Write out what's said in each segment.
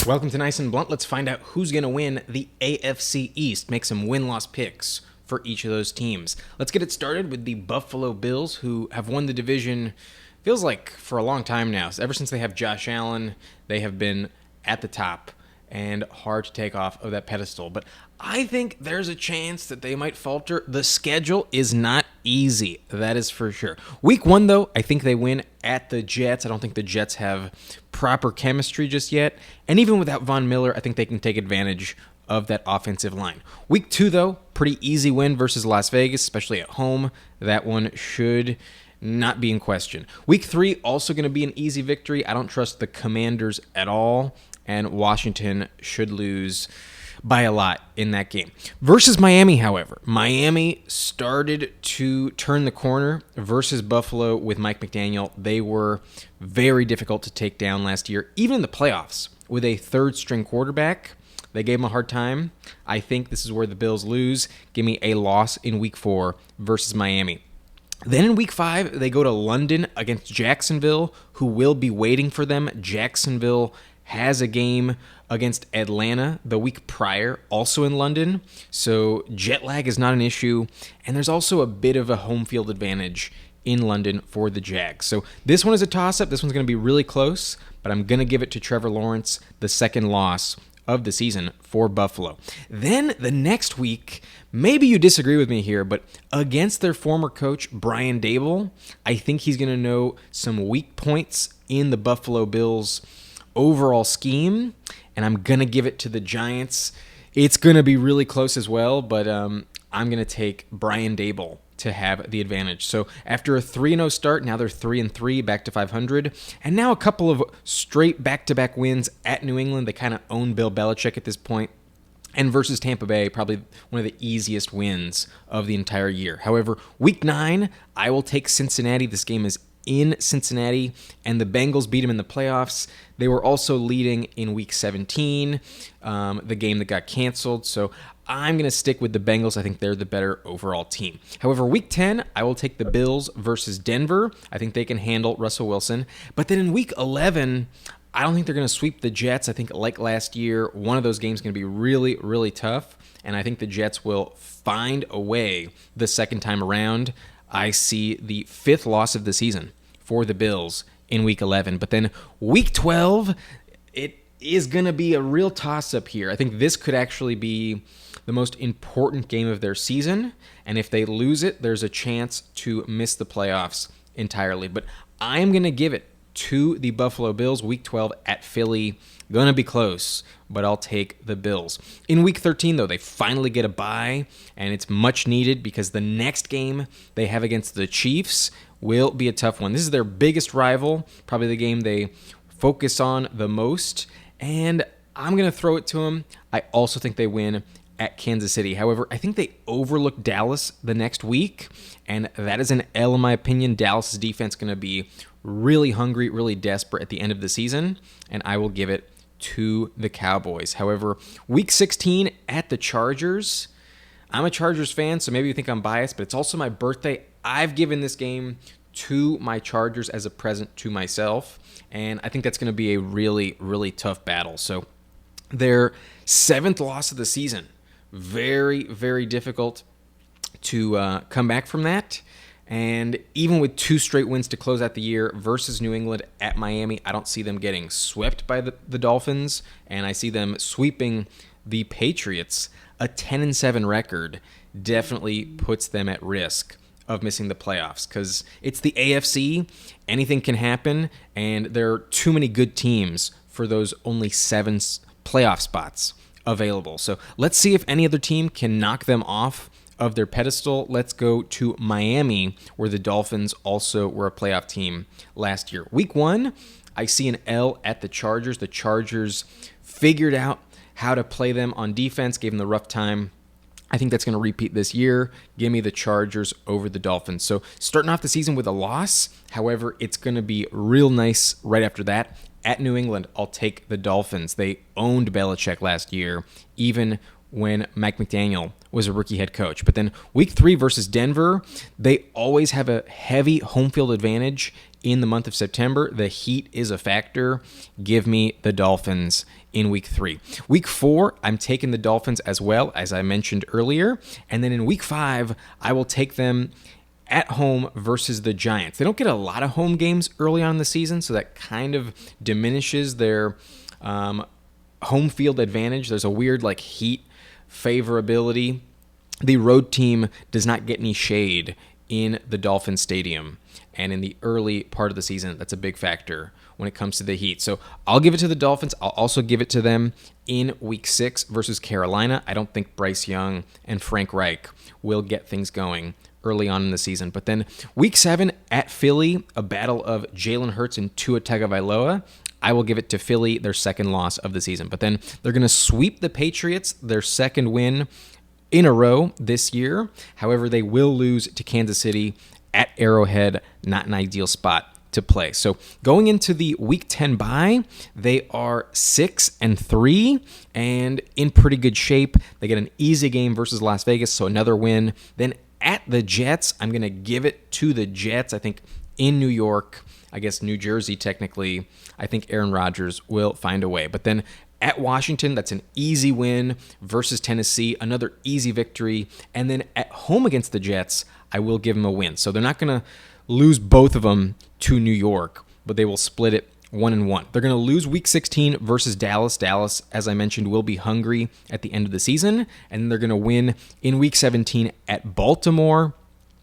Welcome to Nice and Blunt. Let's find out who's going to win the AFC East. Make some win-loss picks for each of those teams. Let's get it started with the Buffalo Bills, who have won the division, feels like, for a long time now. Ever since they have Josh Allen, they have been at the top and hard to take off of that pedestal. But I think there's a chance that they might falter. The schedule is not easy, that is for sure. Week 1, though, I think they win at the Jets. I don't think the Jets have proper chemistry just yet. And even without Von Miller, I think they can take advantage of that offensive line. Week 2, though, pretty easy win versus Las Vegas, especially at home. That one should not be in question. Week 3, also going to be an easy victory. I don't trust the Commanders at all, and Washington should lose by a lot in that game. Versus Miami, however, Miami started to turn the corner versus Buffalo with Mike McDaniel. They were very difficult to take down last year, even in the playoffs, with a third-string quarterback. They gave him a hard time. I think this is where the Bills lose. Give me a loss in Week 4 versus Miami. Then in Week 5, they go to London against Jacksonville, who will be waiting for them. Jacksonville has a game against Atlanta the week prior, also in London. So jet lag is not an issue. And there's also a bit of a home field advantage in London for the Jags. So this one is a toss-up. This one's going to be really close, but I'm going to give it to Trevor Lawrence, the second loss of the season for Buffalo. Then the next week, maybe you disagree with me here, but against their former coach, Brian Daboll, I think he's going to know some weak points in the Buffalo Bills' overall scheme, and I'm going to give it to the Giants. It's going to be really close as well, but I'm going to take Brian Daboll to have the advantage. So after a 3-0 start, now they're 3-3, back to 500, and now a couple of straight back-to-back wins at New England. They kind of own Bill Belichick at this point. And versus Tampa Bay, probably one of the easiest wins of the entire year. However, Week 9, I will take Cincinnati. This game is in Cincinnati, and the Bengals beat them in the playoffs. They were also leading in Week 17, the game that got canceled. So I'm going to stick with the Bengals. I think they're the better overall team. However, Week 10, I will take the Bills versus Denver. I think they can handle Russell Wilson. But then in Week 11, I don't think they're going to sweep the Jets. I think, like last year, one of those games is going to be really, really tough. And I think the Jets will find a way the second time around. I see the 5th loss of the season for the Bills in Week 11. But then Week 12, it is going to be a real toss-up here. I think this could actually be the most important game of their season. And if they lose it, there's a chance to miss the playoffs entirely. But I'm going to give it to the Buffalo Bills. Week 12 at Philly. Going to be close, but I'll take the Bills. In Week 13, though, they finally get a bye, and it's much needed because the next game they have against the Chiefs will be a tough one. This is their biggest rival, probably the game they focus on the most, and I'm going to throw it to them. I also think they win at Kansas City. However, I think they overlook Dallas the next week, and that is an L in my opinion. Dallas' defense going to be really hungry, really desperate at the end of the season, and I will give it to the Cowboys. However, Week 16 at the Chargers. I'm a Chargers fan, so maybe you think I'm biased, but it's also my birthday. I've given this game to my Chargers as a present to myself, and I think that's going to be a really, really tough battle. So their 7th loss of the season. Very, very difficult to come back from that. And even with 2 straight wins to close out the year versus New England at Miami, I don't see them getting swept by the Dolphins, and I see them sweeping the Patriots. A 10-7 record definitely puts them at risk of missing the playoffs because it's the AFC. Anything can happen, and there are too many good teams for those only 7 playoff spots available. So let's see if any other team can knock them off of their pedestal. Let's go to Miami, where the Dolphins also were a playoff team last year. Week 1, I see an L at the Chargers. The Chargers figured out how to play them on defense, gave them the rough time. I think that's going to repeat this year. Give me the Chargers over the Dolphins. So starting off the season with a loss. However, it's going to be real nice right after that. At New England, I'll take the Dolphins. They owned Belichick last year, even when Mike McDaniel was a rookie head coach. But then week 3 versus Denver, they always have a heavy home field advantage in the month of September. The heat is a factor. Give me the Dolphins in week 3. Week 4, I'm taking the Dolphins as well, as I mentioned earlier. And then in week 5, I will take them at home versus the Giants. They don't get a lot of home games early on in the season, so that kind of diminishes their home field advantage. There's a weird heat favorability. The road team does not get any shade in the Dolphin Stadium, and in the early part of the season, that's a big factor when it comes to the heat. So I'll give it to the Dolphins. I'll also give it to them in week 6 versus Carolina. I don't think Bryce Young and Frank Reich will get things going early on in the season. But then week 7 at Philly, a battle of Jalen Hurts and Tua Tagovailoa. I will give it to Philly, their second loss of the season. But then they're going to sweep the Patriots, their second win in a row this year. However, they will lose to Kansas City at Arrowhead, not an ideal spot to play. So going into the week 10 bye, they are 6-3 and in pretty good shape. They get an easy game versus Las Vegas, so another win. Then at the Jets, I'm going to give it to the Jets. I think in New York, I guess New Jersey technically, I think Aaron Rodgers will find a way. But then at Washington, that's an easy win versus Tennessee, another easy victory. And then at home against the Jets, I will give them a win. So they're not going to lose both of them to New York, but they will split it 1-1. They're going to lose week 16 versus Dallas. Dallas, as I mentioned, will be hungry at the end of the season. And they're going to win in week 17 at Baltimore.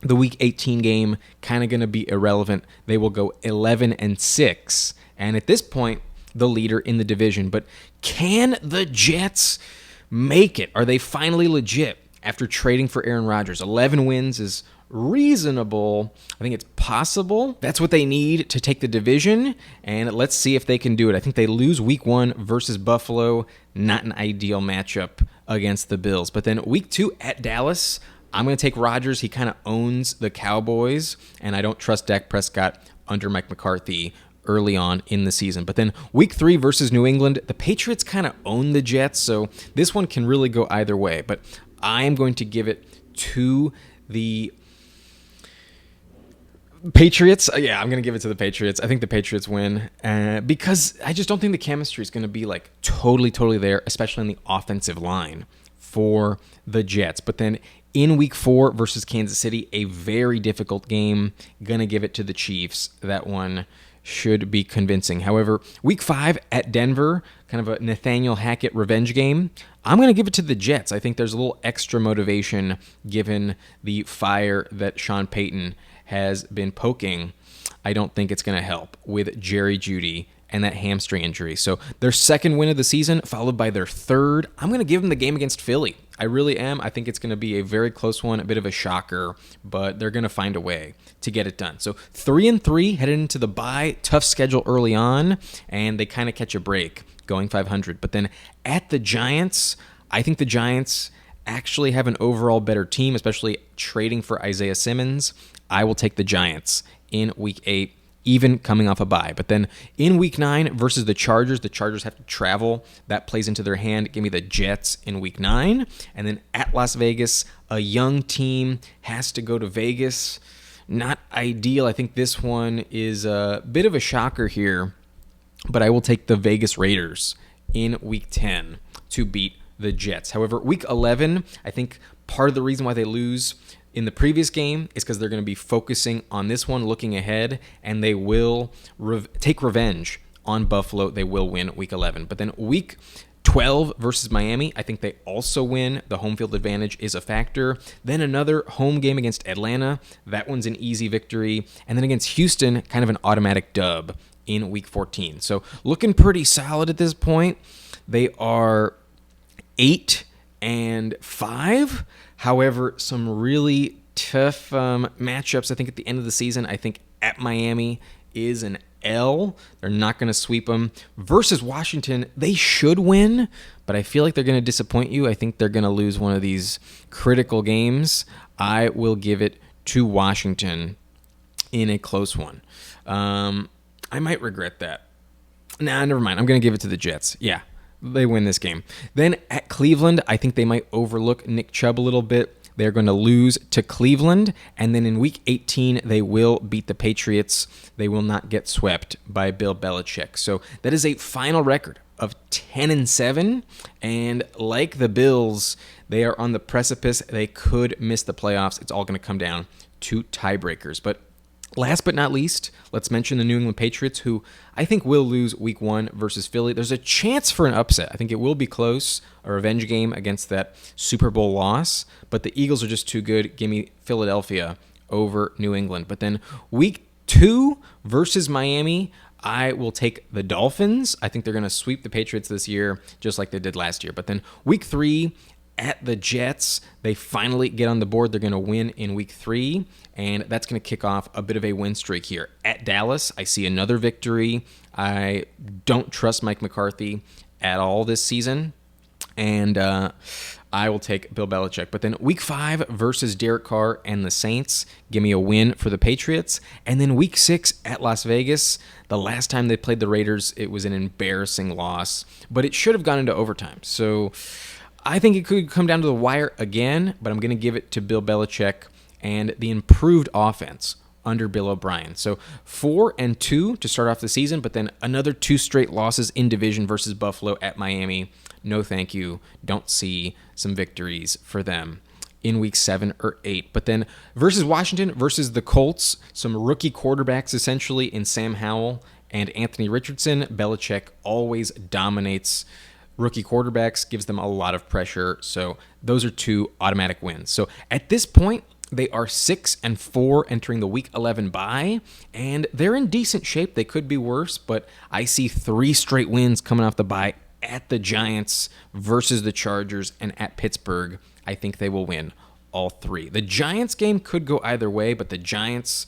The week 18 game kind of going to be irrelevant. They will go 11-6. And at this point, the leader in the division. But can the Jets make it? Are they finally legit after trading for Aaron Rodgers? 11 wins is reasonable. I think it's possible. That's what they need to take the division, and let's see if they can do it. I think they lose week 1 versus Buffalo. Not an ideal matchup against the Bills. But then week 2 at Dallas, I'm going to take Rodgers. He kind of owns the Cowboys, and I don't trust Dak Prescott under Mike McCarthy early on in the season. But then week 3 versus New England, the Patriots kind of own the Jets, so this one can really go either way. But I am going to give it to the Patriots. Yeah, I'm going to give it to the Patriots. I think the Patriots win because I just don't think the chemistry is going to be totally there, especially on the offensive line for the Jets. But then in week 4 versus Kansas City, a very difficult game. Going to give it to the Chiefs. That one should be convincing. However, week 5 at Denver, kind of a Nathaniel Hackett revenge game. I'm going to give it to the Jets. I think there's a little extra motivation given the fire that Sean Payton has been poking. I don't think it's going to help with Jerry Jeudy and that hamstring injury. So their second win of the season, followed by their third. I'm going to give them the game against Philly. I really am. I think it's going to be a very close one, a bit of a shocker, but they're going to find a way to get it done. So 3-3 headed into the bye, tough schedule early on, and they kind of catch a break going 500. But then at the Giants, I think the Giants actually have an overall better team, especially trading for Isaiah Simmons. I will take the Giants in week 8, even coming off a bye. But then in week 9 versus the Chargers have to travel. That plays into their hand. Give me the Jets in week 9. And then at Las Vegas, a young team has to go to Vegas. Not ideal. I think this one is a bit of a shocker here, but I will take the Vegas Raiders in week 10 to beat the Jets. However, week 11, I think part of the reason why they lose in the previous game is because they're going to be focusing on this one, looking ahead, and they will take revenge on Buffalo. They will win week 11. But then week 12 versus Miami, I think they also win. The home field advantage is a factor. Then another home game against Atlanta. That one's an easy victory. And then against Houston, kind of an automatic dub in week 14. So looking pretty solid at this point. They are 8-5. However, some really tough matchups, I think, at the end of the season. I think at Miami is an L. They're not going to sweep them. Versus Washington, they should win, but I feel like they're going to disappoint you. I think they're going to lose one of these critical games. I will give it to Washington in a close one. I might regret that. Nah, never mind. I'm going to give it to the Jets. Yeah. they win this game. Then at Cleveland, I think they might overlook Nick Chubb a little bit. They're going to lose to Cleveland, and then in Week 18, they will beat the Patriots. They will not get swept by Bill Belichick. So that is a final record of 10-7, and like the Bills, they are on the precipice. They could miss the playoffs. It's all going to come down to tiebreakers. But last but not least, let's mention the New England Patriots, who I think will lose Week 1 versus Philly. There's a chance for an upset. I think it will be close, a revenge game against that Super Bowl loss, but the Eagles are just too good. Give me Philadelphia over New England. But then Week 2 versus Miami, I will take the Dolphins. I think they're going to sweep the Patriots this year, just like they did last year. But then Week 3 at the Jets, they finally get on the board. They're going to win in Week 3, and that's going to kick off a bit of a win streak here. At Dallas, I see another victory. I don't trust Mike McCarthy at all this season, and I will take Bill Belichick. But then Week 5 versus Derek Carr and the Saints, give me a win for the Patriots. And then Week 6 at Las Vegas, the last time they played the Raiders, it was an embarrassing loss, but it should have gone into overtime. So I think it could come down to the wire again, but I'm going to give it to Bill Belichick and the improved offense under Bill O'Brien. So 4-2 to start off the season, but then another 2 straight losses in division versus Buffalo at Miami. No thank you. Don't see some victories for them in Week 7 or 8. But then versus Washington, versus the Colts, some rookie quarterbacks essentially in Sam Howell and Anthony Richardson. Belichick always dominates rookie quarterbacks, gives them a lot of pressure. So those are 2 automatic wins. So at this point, they are 6-4 entering the Week 11 bye, and they're in decent shape. They could be worse, but I see 3 straight wins coming off the bye at the Giants versus the Chargers and at Pittsburgh. I think they will win all 3. The Giants game could go either way, but the Giants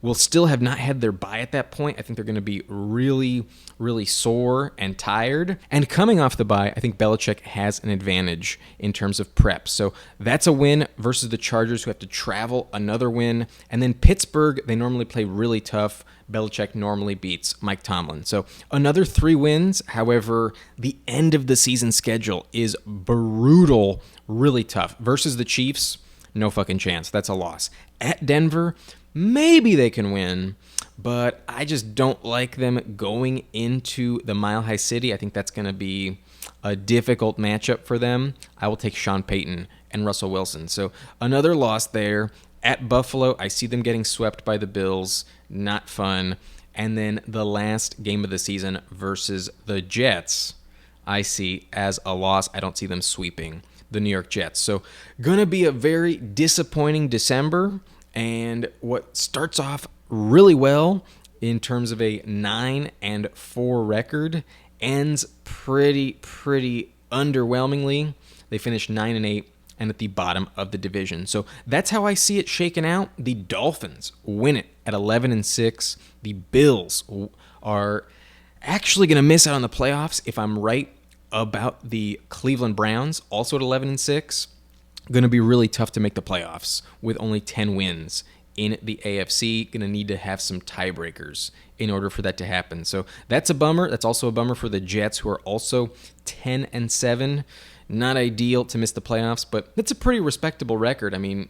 will still have not had their bye at that point. I think they're going to be really, really sore and tired. And coming off the bye, I think Belichick has an advantage in terms of prep. So that's a win versus the Chargers, who have to travel, another win. And then Pittsburgh, they normally play really tough. Belichick normally beats Mike Tomlin. So another 3 wins. However, the end of the season schedule is brutal, really tough. Versus the Chiefs, no fucking chance. That's a loss. At Denver, maybe they can win, but I just don't like them going into the Mile High City. I think that's going to be a difficult matchup for them. I will take Sean Payton and Russell Wilson. So another loss there. At Buffalo, I see them getting swept by the Bills. Not fun. And then the last game of the season versus the Jets, I see as a loss. I don't see them sweeping the New York Jets. So going to be a very disappointing December. And what starts off really well in terms of a 9-4 record ends pretty underwhelmingly. They finished 9-8 and at the bottom of the division. So that's how I see it shaken out. The Dolphins win it at 11-6. The Bills are actually going to miss out on the playoffs if I'm right about the Cleveland Browns, also at 11-6. Going to be really tough to make the playoffs with only 10 wins in the AFC. Going to need to have some tiebreakers in order for that to happen. So that's a bummer. That's also a bummer for the Jets, who are also 10-7. Not ideal to miss the playoffs, but it's a pretty respectable record. I mean,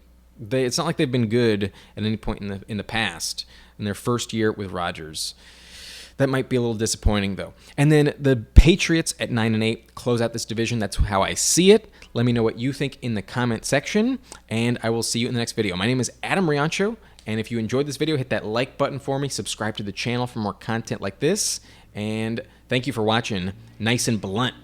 it's not like they've been good at any point in the past in their first year with Rodgers. That might be a little disappointing, though. And then the Patriots at 9-8 close out this division. That's how I see it. Let me know what you think in the comment section, and I will see you in the next video. My name is Adam Riancho, and if you enjoyed this video, hit that like button for me. Subscribe to the channel for more content like this, and thank you for watching Nice and Blunt.